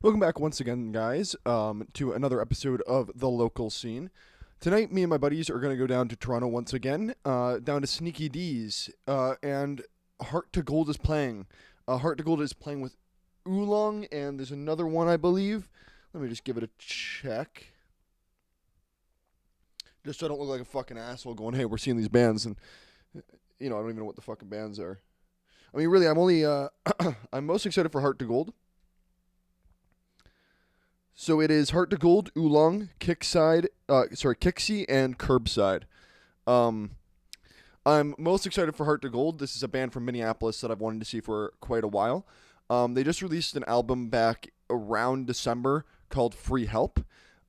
Welcome back once again, guys, to another episode of The Local Scene. Tonight, me and my buddies are going to go down to Toronto once again, down to Sneaky D's, and Heart to Gold is playing. Heart to Gold is playing with Oolong, and there's another one, I believe. Let me just give it a check. Just so I don't look like a fucking asshole going, hey, we're seeing these bands, and, I don't even know what the fucking bands are. I mean, really, I'm only, I'm most excited for Heart to Gold. So it is Heart to Gold, Oolong, Kicksie, and Curbside. Um, I'm most excited for Heart to Gold. This is a band from Minneapolis that I've wanted to see for quite a while. They just released an album back around December called Free Help.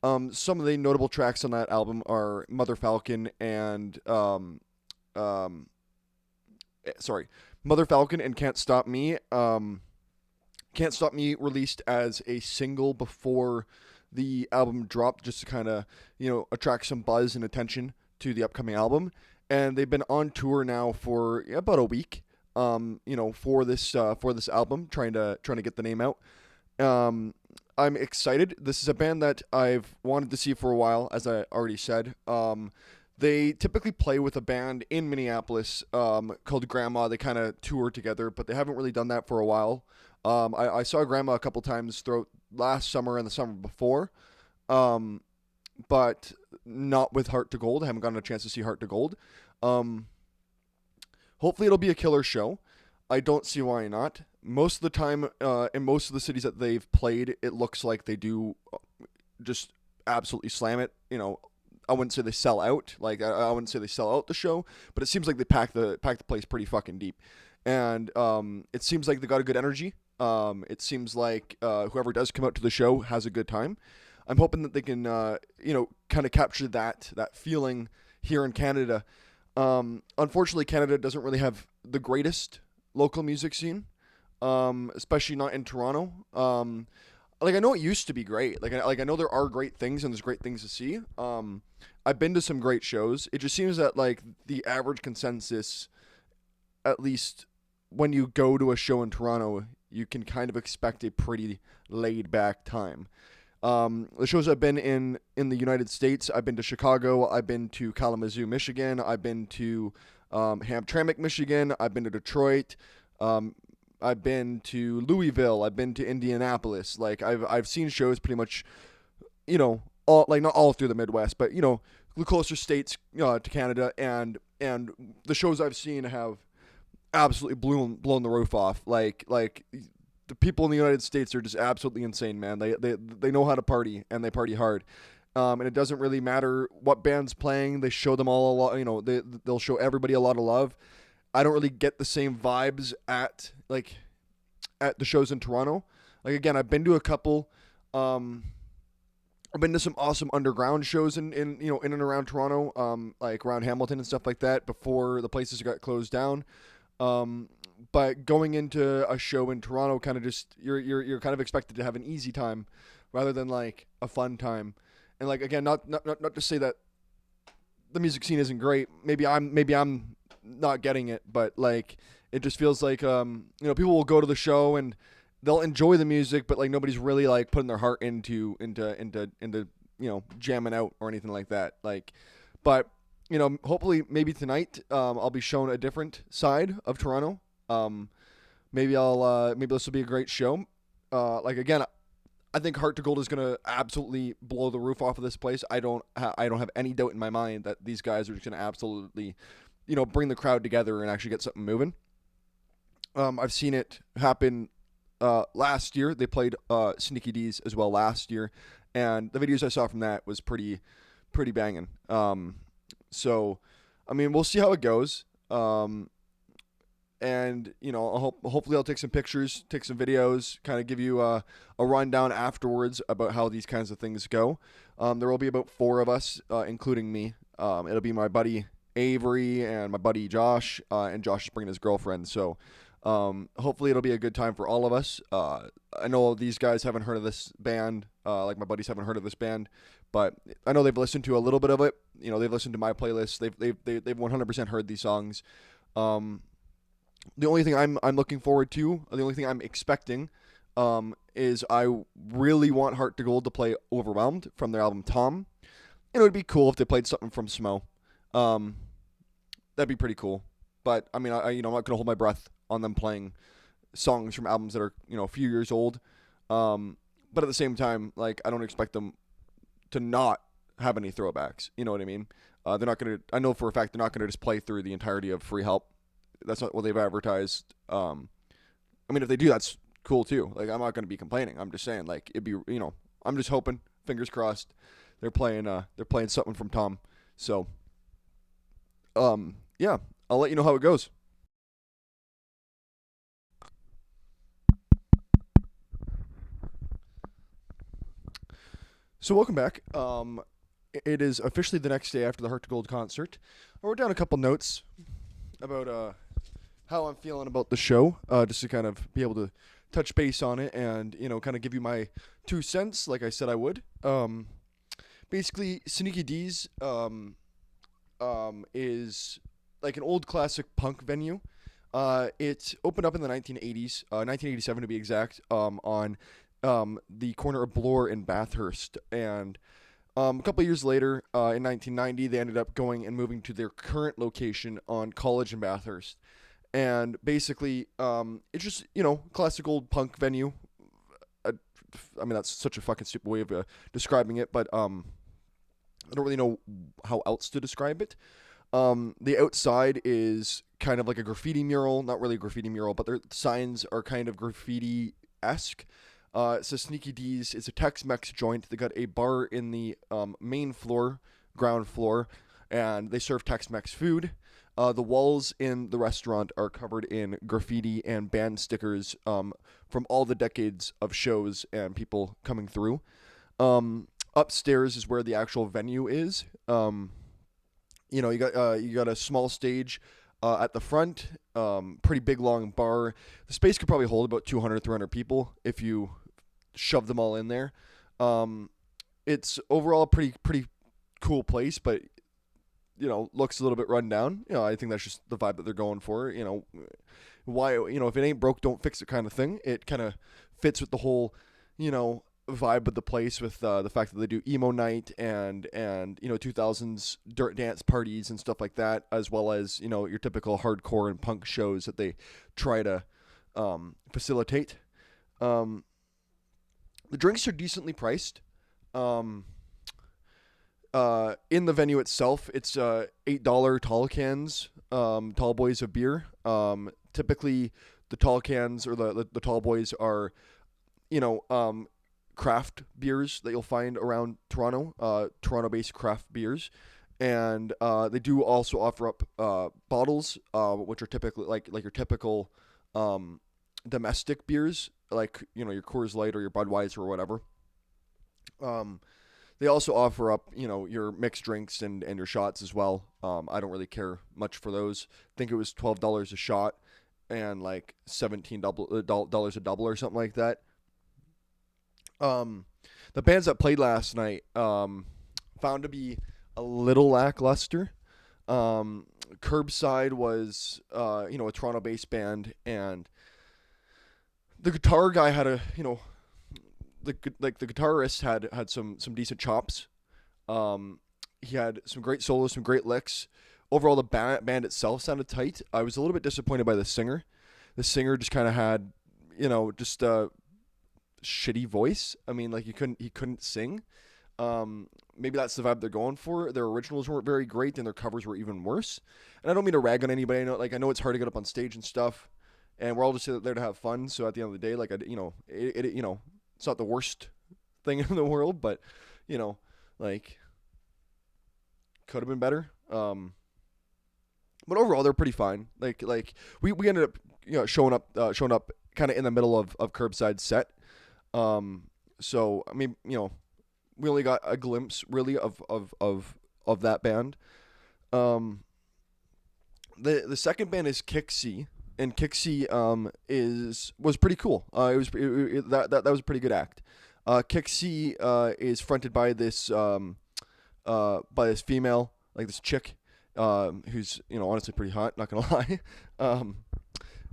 Some of the notable tracks on that album are Mother Falcon and Mother Falcon and Can't Stop Me. Can't Stop Me released as a single before the album dropped, just to kind of, attract some buzz and attention to the upcoming album. And they've been on tour now for about a week. For this album, trying to get the name out. I'm excited. This is a band that I've wanted to see for a while, as I already said. They typically play with a band in Minneapolis called Grandma. They kind of tour together, but they haven't really done that for a while. I saw Grandma a couple times throughout last summer and the summer before, but not with Heart to Gold. I haven't gotten a chance to see Heart to Gold. Um, Hopefully, it'll be a killer show. I don't see why not. Most of the time, in most of the cities that they've played, it looks like they do just absolutely slam it. I wouldn't say they sell out. Like I wouldn't say they sell out the show, but it seems like they pack the place pretty fucking deep, and it seems like they got a good energy. It seems like whoever does come out to the show has a good time. I'm hoping that they can, kind of capture that feeling here in Canada. Unfortunately, Canada doesn't really have the greatest local music scene, especially not in Toronto. Like I know it used to be great. Like I know there are great things and there's great things to see. I've been to some great shows. It just seems that like the average consensus, at least when you go to a show in Toronto, you can kind of expect a pretty laid back time. The shows I've been in the United States, I've been to Chicago, I've been to Kalamazoo, Michigan, I've been to Hamtramck, Michigan, I've been to Detroit, um, I've been to Louisville, I've been to Indianapolis. Like I've seen shows pretty much, all like not all through the Midwest, but the closer states to Canada, and the shows I've seen have absolutely blown the roof off. Like the people in the United States are just absolutely insane, man. They know how to party and they party hard. And it doesn't really matter what band's playing. They show them all a lot. They'll show everybody a lot of love. I don't really get the same vibes at the shows in Toronto. Like again, I've been to a couple. I've been to some awesome underground shows in and around Toronto, like around Hamilton and stuff like that before the places got closed down. But going into a show in Toronto, kind of just you're kind of expected to have an easy time rather than like a fun time. And like again, not to say that the music scene isn't great. Maybe I'm not getting it, but like it just feels like people will go to the show and they'll enjoy the music, but like nobody's really like putting their heart into jamming out or anything like that. Like, but hopefully maybe tonight I'll be shown a different side of Toronto. Maybe this will be a great show. Like again, I think Heart to Gold is gonna absolutely blow the roof off of this place. I don't have any doubt in my mind that these guys are just gonna absolutely, bring the crowd together and actually get something moving. I've seen it happen last year. They played Sneaky D's as well last year, and the videos I saw from that was pretty banging. So, I mean, we'll see how it goes. And hopefully I'll take some pictures, take some videos, kind of give you a rundown afterwards about how these kinds of things go. There will be about four of us, including me. It'll be my buddy Avery and my buddy Josh, and Josh is bringing his girlfriend. So hopefully it'll be a good time for all of us. I know these guys haven't heard of this band, like my buddies haven't heard of this band, but I know they've listened to a little bit of it. They've listened to my playlist. They've 100% heard these songs. The only thing I'm looking forward to, the only thing I'm expecting, is I really want Heart to Gold to play Overwhelmed from their album Tom. And it would be cool if they played something from Smo. Um, that'd be pretty cool. But I mean, I'm not gonna hold my breath on them playing songs from albums that are a few years old. But at the same time, like I don't expect them to not have any throwbacks. You know what I mean? They're not gonna. I know for a fact they're not gonna just play through the entirety of Free Help. That's not what they've advertised. I mean, if they do, that's cool too. Like I'm not gonna be complaining. I'm just saying, like it'd be, I'm just hoping, fingers crossed, they're playing something from Tom. So, yeah, I'll let you know how it goes. So welcome back. It is officially the next day after the Heart to Gold concert. I wrote down a couple notes about how I'm feeling about the show, just to kind of be able to touch base on it and kind of give you my 2 cents, like I said I would. Basically, Sneaky D's is like an old classic punk venue. It opened up in the 1980s, 1987 to be exact, on the corner of Bloor and Bathurst. And a couple of years later, in 1990, they ended up going and moving to their current location on College and Bathurst. And basically, it's just, classic old punk venue. I, I mean, that's such a fucking stupid way of describing it, but I don't really know how else to describe it. The outside is kind of like a graffiti mural, not really a graffiti mural, but their signs are kind of graffiti esque. It says Sneaky D's. It's a Tex-Mex joint. They got a bar in the main floor, ground floor, and they serve Tex-Mex food. The walls in the restaurant are covered in graffiti and band stickers from all the decades of shows and people coming through. Upstairs is where the actual venue is. You got a small stage at the front, pretty big long bar. The space could probably hold about 200, 300 people if you shove them all in there. It's overall a pretty cool place, but looks a little bit run down. I think that's just the vibe that they're going for. Why, if it ain't broke, don't fix it kind of thing. It kind of fits with the whole, vibe of the place with the fact that they do emo night and 2000s dirt dance parties and stuff like that, as well as your typical hardcore and punk shows that they try to facilitate. The drinks are decently priced. In the venue itself, it's $8 tall cans, tall boys of beer. Typically, the tall cans or the tall boys are, craft beers that you'll find around Toronto, Toronto-based craft beers, and they do also offer up bottles, which are typically like your typical domestic beers, like your Coors Light or your Budweiser or whatever. They also offer up, your mixed drinks and your shots as well. I don't really care much for those. I think it was $12 a shot and like $17 a double or something like that. The bands that played last night found to be a little lackluster. Curbside was, a Toronto-based band, and the guitar guy had the guitarist had some decent chops. He had some great solos, some great licks. Overall, the band itself sounded tight. I was a little bit disappointed by the singer. The singer just kind of had, just a shitty voice. I mean, like he couldn't sing. Maybe that's the vibe they're going for. Their originals weren't very great, and their covers were even worse. And I don't mean to rag on anybody. I know it's hard to get up on stage and stuff, and we're all just there to have fun. So at the end of the day, it's not the worst thing in the world, but could have been better. But overall, they're pretty fine. We ended up showing up kind of in the middle of Curbside's set. So I mean we only got a glimpse really of that band. The second band is Kicksie, and Kicksie was pretty cool. That was a pretty good act. Kicksie is fronted by this female, like this chick, who's honestly pretty hot, not gonna lie.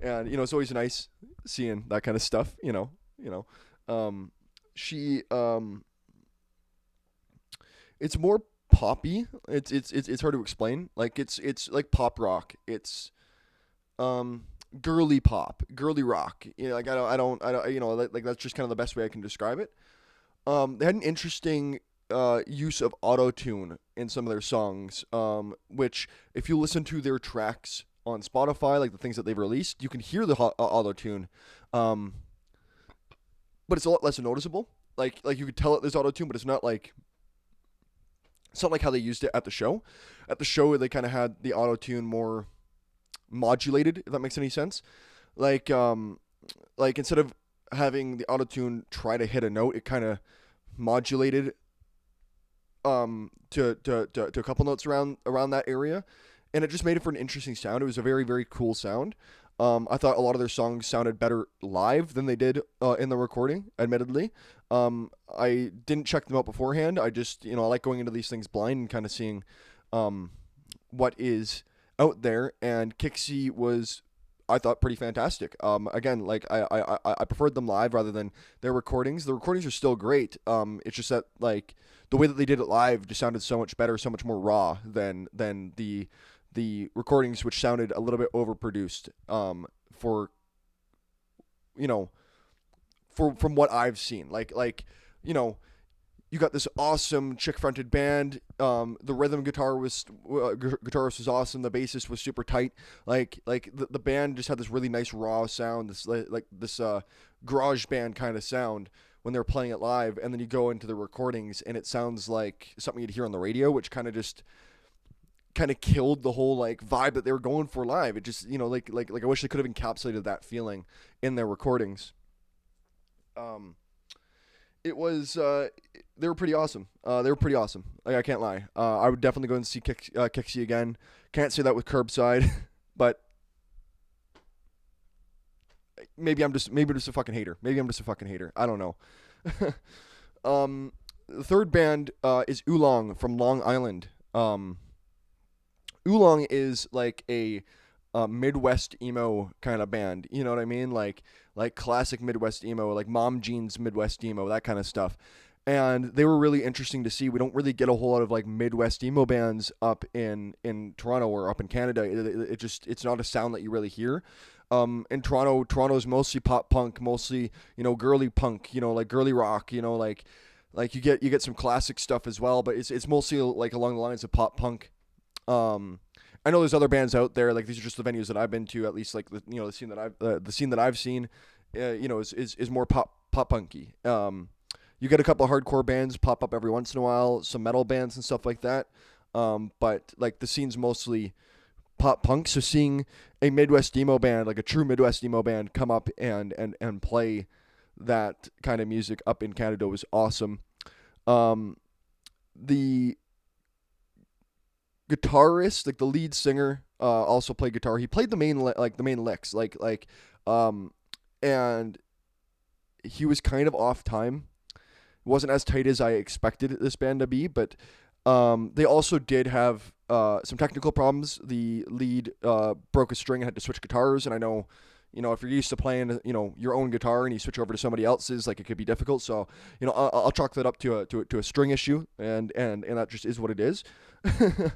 And it's always nice seeing that kind of stuff. you know. She it's more poppy. It's hard to explain. Like it's like pop rock. It's um girly pop, girly rock. You know, like I don't you know, like that's just kind of the best way I can describe it. They had an interesting use of auto tune in some of their songs, which if you listen to their tracks on Spotify, like the things that they've released, you can hear the auto tune, um, but it's a lot less noticeable. Like you could tell it there's auto tune, but it's not like how they used it at the show. At the show, they kind of had the auto tune more modulated, if that makes any sense. Like like instead of having the auto tune try to hit a note, it kind of modulated to a couple notes around that area, and it just made it for an interesting sound. It was a very very cool sound. I thought a lot of their songs sounded better live than they did in the recording. Admittedly, I didn't check them out beforehand. I just I like going into these things blind and kind of seeing what is out there. And Kicksie was, I thought, pretty fantastic. Again, like I preferred them live rather than their recordings. The recordings are still great. It's just that like the way that they did it live just sounded so much better, so much more raw than the recordings, which sounded a little bit overproduced. For you know, for from what I've seen, you know, you got this awesome chick fronted band. The rhythm guitarist was awesome. The bassist was super tight. The band just had this really nice raw sound. This garage band kind of sound when they're playing it live. And then you go into the recordings and it sounds like something you'd hear on the radio, which kind of killed the whole like vibe that they were going for live. It just I wish they could have encapsulated that feeling in their recordings. It was they were pretty awesome. They were pretty awesome. Like, I can't lie. I would definitely go and see Kicksie again. Can't say that with Curbside, but maybe I'm just a fucking hater. Maybe I'm just a fucking hater. I don't know. The third band is Oolong from Long Island. Oolong is like a Midwest emo kind of band. You know what I mean? Like classic Midwest emo, like Mom Jeans Midwest emo, that kind of stuff. And they were really interesting to see. We don't really get a whole lot of like Midwest emo bands up in Toronto or up in Canada. It's not a sound that you really hear. In Toronto's mostly pop punk, mostly girly punk, like girly rock, like you get some classic stuff as well, but it's mostly like along the lines of pop punk. I know there's other bands out there. Like these are just the venues that I've been to. At least like the scene that I've seen, is more pop punky. You get a couple of hardcore bands pop up every once in a while, some metal bands and stuff like that. But like the scene's mostly pop punk. So seeing a Midwest emo band, like a true Midwest emo band, come up and play that kind of music up in Canada was awesome. The guitarist, like the lead singer, also played guitar. He played the main licks, and he was kind of off time. It wasn't as tight as I expected this band to be, but they also did have some technical problems. The lead broke a string and had to switch guitars, and I know, if you're used to playing, your own guitar and you switch over to somebody else's, like it could be difficult. So, I'll chalk that up to a string issue, and that just is what it is. They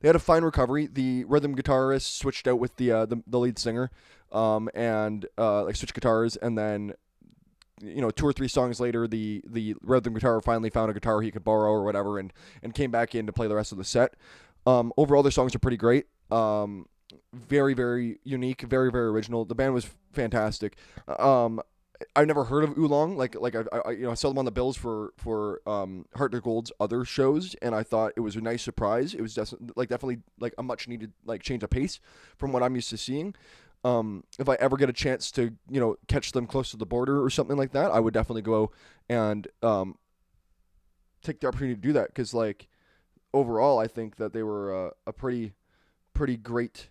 had a fine recovery. The rhythm guitarist switched out with the lead singer, and switched guitars, and then 2 or 3 songs later, the rhythm guitar finally found a guitar he could borrow or whatever, and came back in to play the rest of the set. Overall, their songs are pretty great. Very, very unique, very, very original. The band was fantastic. I've never heard of Oolong. I saw them on the bills for Heart to Gold's other shows, and I thought it was a nice surprise. It was definitely like a much needed change of pace from what I'm used to seeing. If I ever get a chance to catch them close to the border or something like that, I would definitely go and take the opportunity to do that, because overall I think that they were a pretty great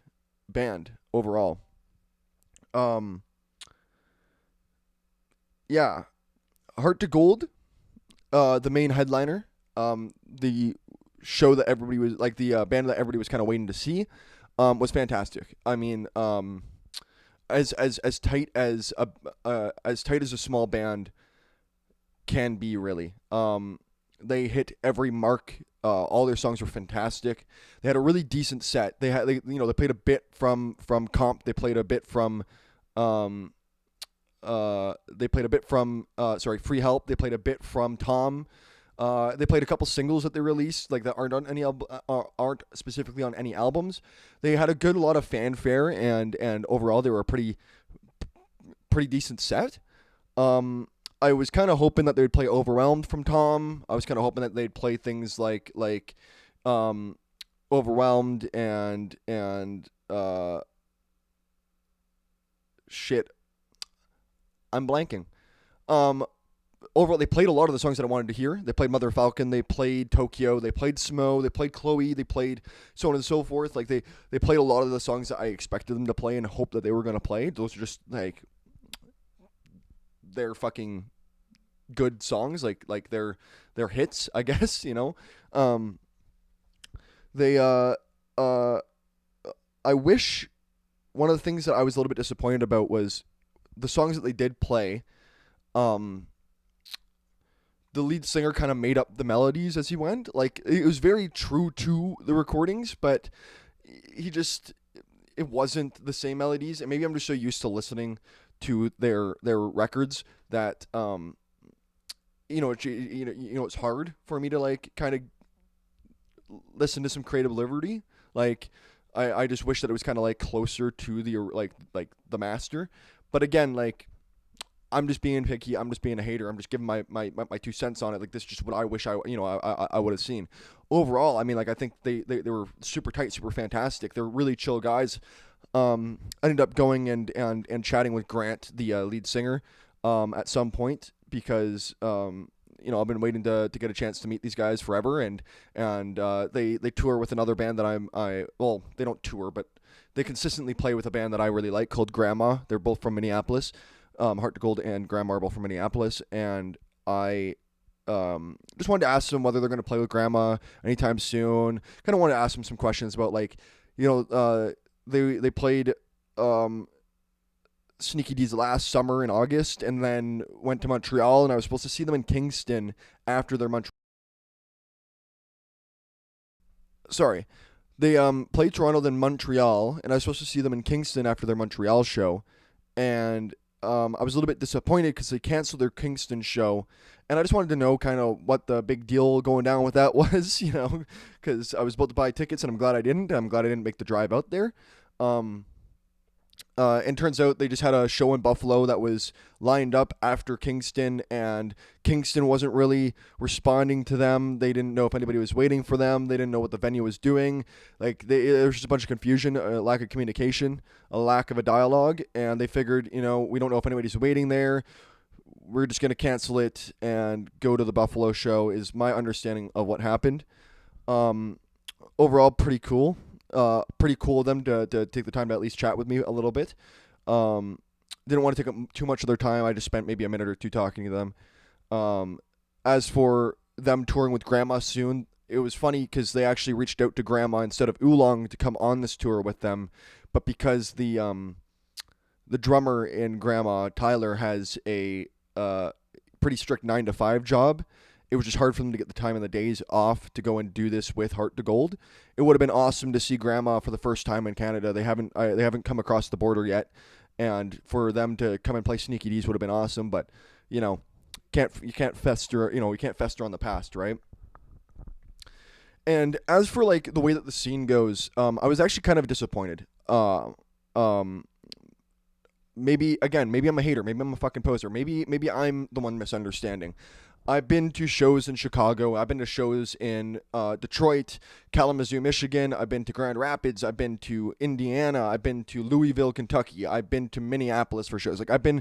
band overall. Yeah, Heart to Gold, the main headliner, the show that everybody was the band that everybody was kind of waiting to see, was fantastic. I mean, as tight as tight as a small band can be, really. They hit every mark. All their songs were fantastic. They had a really decent set. They played a bit from Comp. They played a bit from um Free Help. They played a bit from Tom. They played a couple singles that they released, like that aren't specifically on any albums. They had a good lot of fanfare, and overall they were a pretty decent set. I was kind of hoping that they'd play Overwhelmed from Tom. I was kind of hoping that they'd play things like um, Overwhelmed and shit. I'm blanking. Um, Overall, they played a lot of the songs that I wanted to hear. They played Mother Falcon, they played Tokyo, they played Smo, they played Chloe, they played so on and so forth. Like they played a lot of the songs that I expected them to play and hoped that they were gonna play. Those are just like they're fucking good songs, like they're hits, I guess. Um, they I wish one of the things that I was a little bit disappointed about was the songs that they did play. Um, the lead singer kind of made up the melodies as he went. Like it was very true to the recordings, but he just it wasn't the same melodies. And maybe I'm just so used to listening to their records that it's hard for me to like kind of listen to some creative liberty. Like I just wish that it was kind of like closer to the like the master. But again, like I'm just being picky. I'm just being a hater. I'm just giving my 2 cents on it. Like this is just what I wish I would have seen. Overall, I mean, like I think they were super tight, super fantastic. They're really chill guys. I ended up going and chatting with Grant, the lead singer, at some point because I've been waiting to get a chance to meet these guys forever, and they tour with another band that they don't tour, but they consistently play with a band that I really like called Grandma. They're both from Minneapolis. Heart to Gold and Graham Marble from Minneapolis, and I just wanted to ask them whether they're going to play with Grandma anytime soon. Kind of wanted to ask them some questions about they played Sneaky D's last summer in August, and then went to Montreal, and I was supposed to see them in Kingston after their Montreal. Sorry, they played Toronto, then Montreal, and I was supposed to see them in Kingston after their Montreal show, and I was a little bit disappointed because they canceled their Kingston show, and I just wanted to know kind of what the big deal going down with that was, because I was about to buy tickets, and I'm glad I didn't. I'm glad I didn't make the drive out there. And turns out they just had a show in Buffalo that was lined up after Kingston, and Kingston wasn't really responding to them. They didn't know if anybody was waiting for them. They didn't know what the venue was doing. There was just a bunch of confusion, a lack of communication, a lack of a dialogue, and they figured, we don't know if anybody's waiting there. We're just going to cancel it and go to the Buffalo show, is my understanding of what happened. Overall, pretty cool. Pretty cool of them to take the time to at least chat with me a little bit. Didn't want to take up too much of their time. I just spent maybe a minute or two talking to them. As for them touring with Grandma soon, it was funny because they actually reached out to Grandma instead of Oolong to come on this tour with them, but because the drummer in Grandma, Tyler, has a pretty strict 9 to 5 job. It was just hard for them to get the time and the days off to go and do this with Heart to Gold. It would have been awesome to see Grandma for the first time in Canada. They haven't come across the border yet, and for them to come and play Sneaky D's would have been awesome. But you can't fester. We can't fester on the past, right? And as for like the way that the scene goes, I was actually kind of disappointed. Maybe I'm a hater. Maybe I'm a fucking poser. Maybe I'm the one misunderstanding. I've been to shows in Chicago. I've been to shows in Detroit, Kalamazoo, Michigan. I've been to Grand Rapids. I've been to Indiana. I've been to Louisville, Kentucky. I've been to Minneapolis for shows. Like I've been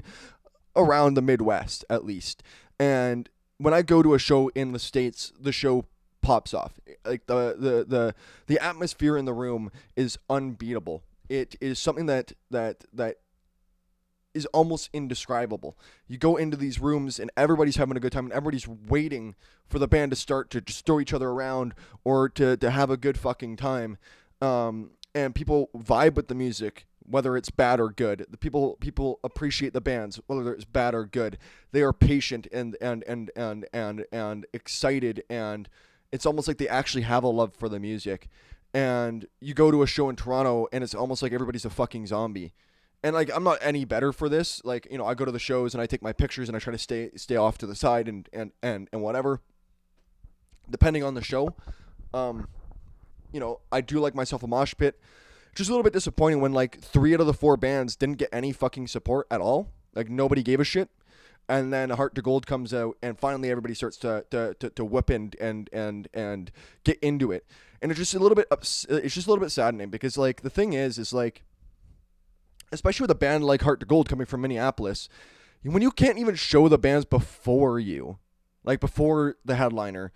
around the Midwest at least. And when I go to a show in the States, the show pops off. Like the atmosphere in the room is unbeatable. It is something that is almost indescribable. You go into these rooms and everybody's having a good time and everybody's waiting for the band to start to just throw each other around or to have a good fucking time. And people vibe with the music whether it's bad or good. The people appreciate the bands, whether it's bad or good. They are patient and excited, and it's almost like they actually have a love for the music. And you go to a show in Toronto, and it's almost like everybody's a fucking zombie. And like, I'm not any better for this. Like, I go to the shows and I take my pictures and I try to stay off to the side and whatever. Depending on the show, I do like myself a mosh pit. Just a little bit disappointing when like 3 out of the 4 bands didn't get any fucking support at all. Like, nobody gave a shit. And then Heart to Gold comes out, and finally everybody starts to whip and get into it. And it's just a little bit saddening, because like the thing is like, especially with a band like Heart to Gold coming from Minneapolis, when you can't even show the bands before the headliner,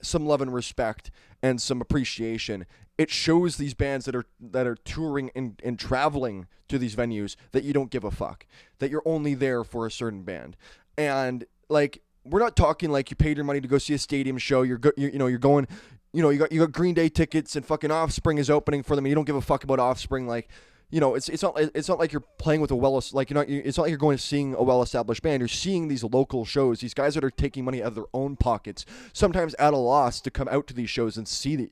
some love and respect and some appreciation, it shows these bands that are touring and traveling to these venues that you don't give a fuck, that you're only there for a certain band. And like, we're not talking like you paid your money to go see a stadium show. You're going, you got Green Day tickets and fucking Offspring is opening for them, and you don't give a fuck about Offspring. Like, it's not like you're playing with it's not like you're going to seeing a well-established band. You're seeing these local shows, these guys that are taking money out of their own pockets, sometimes at a loss, to come out to these shows and see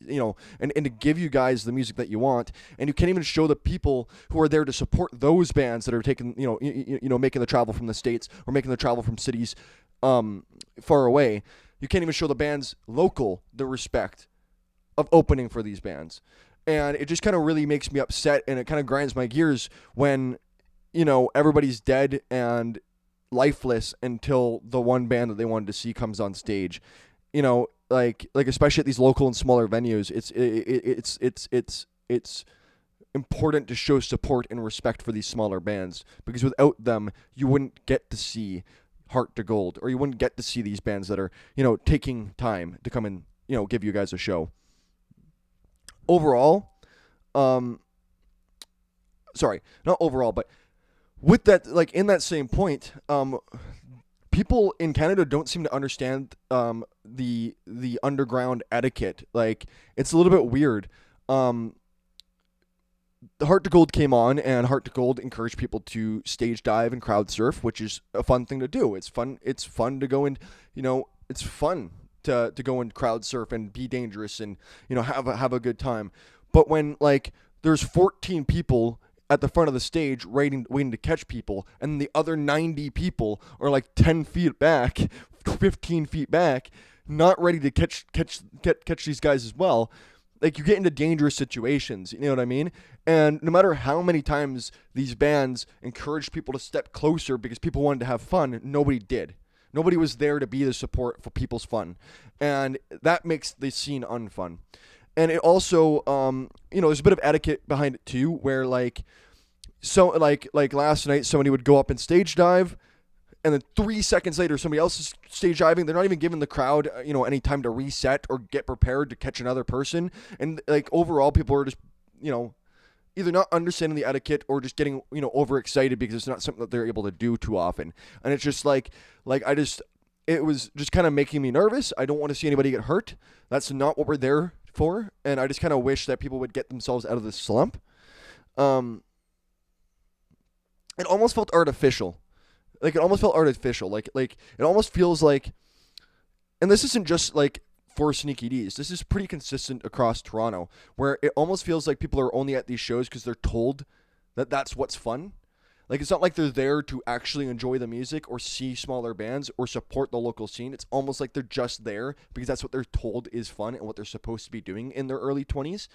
and to give you guys the music that you want. And you can't even show the people who are there to support those bands that are taking, making the travel from the States or making the travel from cities far away. You can't even show the bands local the respect of opening for these bands. And it just kind of really makes me upset, and it kind of grinds my gears when, everybody's dead and lifeless until the one band that they wanted to see comes on stage. Like especially at these local and smaller venues, it's important to show support and respect for these smaller bands, because without them, you wouldn't get to see Heart to Gold, or you wouldn't get to see these bands that are, taking time to come and, give you guys a show. Overall, sorry, not overall, but with that, like, in that same point, people in Canada don't seem to understand the underground etiquette. Like, it's a little bit weird. The Heart to Gold came on, and Heart to Gold encouraged people to stage dive and crowd surf, which is a fun thing to do. It's fun to go and, it's fun to go and crowd surf and be dangerous and, have a good time. But when, like, there's 14 people at the front of the stage waiting to catch people, and the other 90 people are like 10 feet back, 15 feet back, not ready to catch these guys as well, like, you get into dangerous situations, you know what I mean? And no matter how many times these bands encouraged people to step closer because people wanted to have fun, nobody did. Nobody was there to be the support for people's fun. And that makes the scene unfun. And it also, there's a bit of etiquette behind it too, where like last night, somebody would go up and stage dive, and then 3 seconds later, somebody else is stage diving. They're not even giving the crowd, any time to reset or get prepared to catch another person. And like, overall, people are just, either not understanding the etiquette or just getting, overexcited because it's not something that they're able to do too often. And it's just it was just kind of making me nervous. I don't want to see anybody get hurt. That's not what we're there for. And I just kind of wish that people would get themselves out of this slump. It almost felt artificial. Like, it almost felt artificial. Like it almost feels like, and this isn't just like for Sneaky D's. This is pretty consistent across Toronto, where it almost feels like people are only at these shows because they're told that that's what's fun. Like, it's not like they're there to actually enjoy the music or see smaller bands or support the local scene. It's almost like they're just there because that's what they're told is fun and what they're supposed to be doing in their early 20s.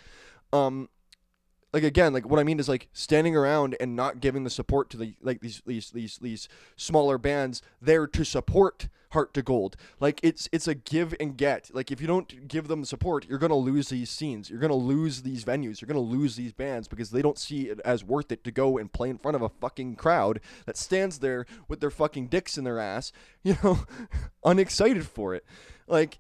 Like, again, like, what I mean is, like, standing around and not giving the support to the, like, these smaller bands there to support Heart to Gold. Like, it's a give and get. Like, if you don't give them support, you're going to lose these scenes. You're going to lose these venues. You're going to lose these bands because they don't see it as worth it to go and play in front of a fucking crowd that stands there with their fucking dicks in their ass, unexcited for it. Like,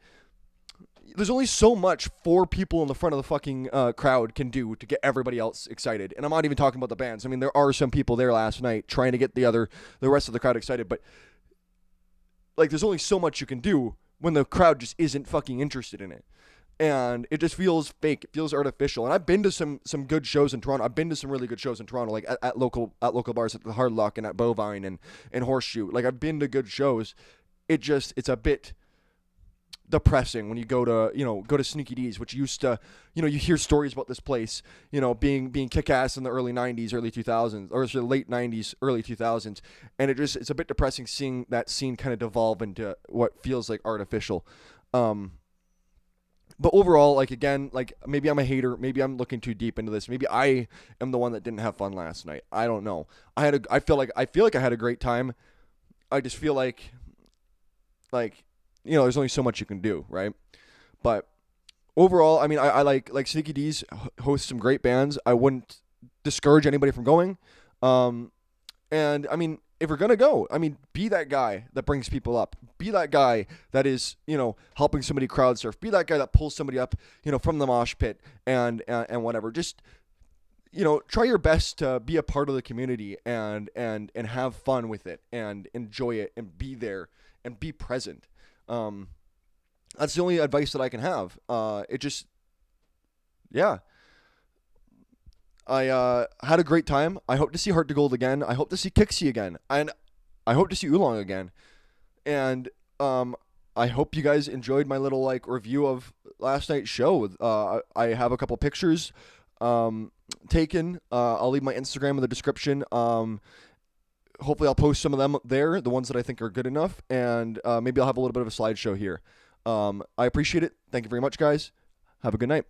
there's only so much 4 people in the front of the fucking crowd can do to get everybody else excited. And I'm not even talking about the bands. I mean, there are some people there last night trying to get the rest of the crowd excited. But, like, there's only so much you can do when the crowd just isn't fucking interested in it. and it just feels fake. It feels artificial. And I've been to some good shows in Toronto. I've been to some really good shows in Toronto, like at local bars, at the Hard Luck and at Bovine and Horseshoe. Like I've been to good shows. It's a bit depressing when you go to Sneaky D's, which used to, you hear stories about this place, being kick-ass in the early 90s, early 2000s, or the late 90s, early 2000s, and it's a bit depressing seeing that scene kind of devolve into what feels like artificial. But overall, like, again, like, maybe I'm a hater, maybe I'm looking too deep into this, maybe I am the one that didn't have fun last night. I don't know. I feel like I had a great time. I just feel like there's only so much you can do, right? But overall, I mean, I like Sneaky D's hosts some great bands. I wouldn't discourage anybody from going. And I mean, if we're gonna go, I mean, be that guy that brings people up. Be that guy that is, helping somebody crowd surf. Be that guy that pulls somebody up, from the mosh pit and whatever. Just, try your best to be a part of the community and have fun with it and enjoy it and be there and be present. That's the only advice that I can have. Yeah. I had a great time. I hope to see Heart to Gold again. I hope to see Kicksie again. And I hope to see Oolong again. And I hope you guys enjoyed my little review of last night's show. I have a couple pictures taken. I'll leave my Instagram in the description. Hopefully I'll post some of them there, the ones that I think are good enough, and maybe I'll have a little bit of a slideshow here. I appreciate it. Thank you very much, guys. Have a good night.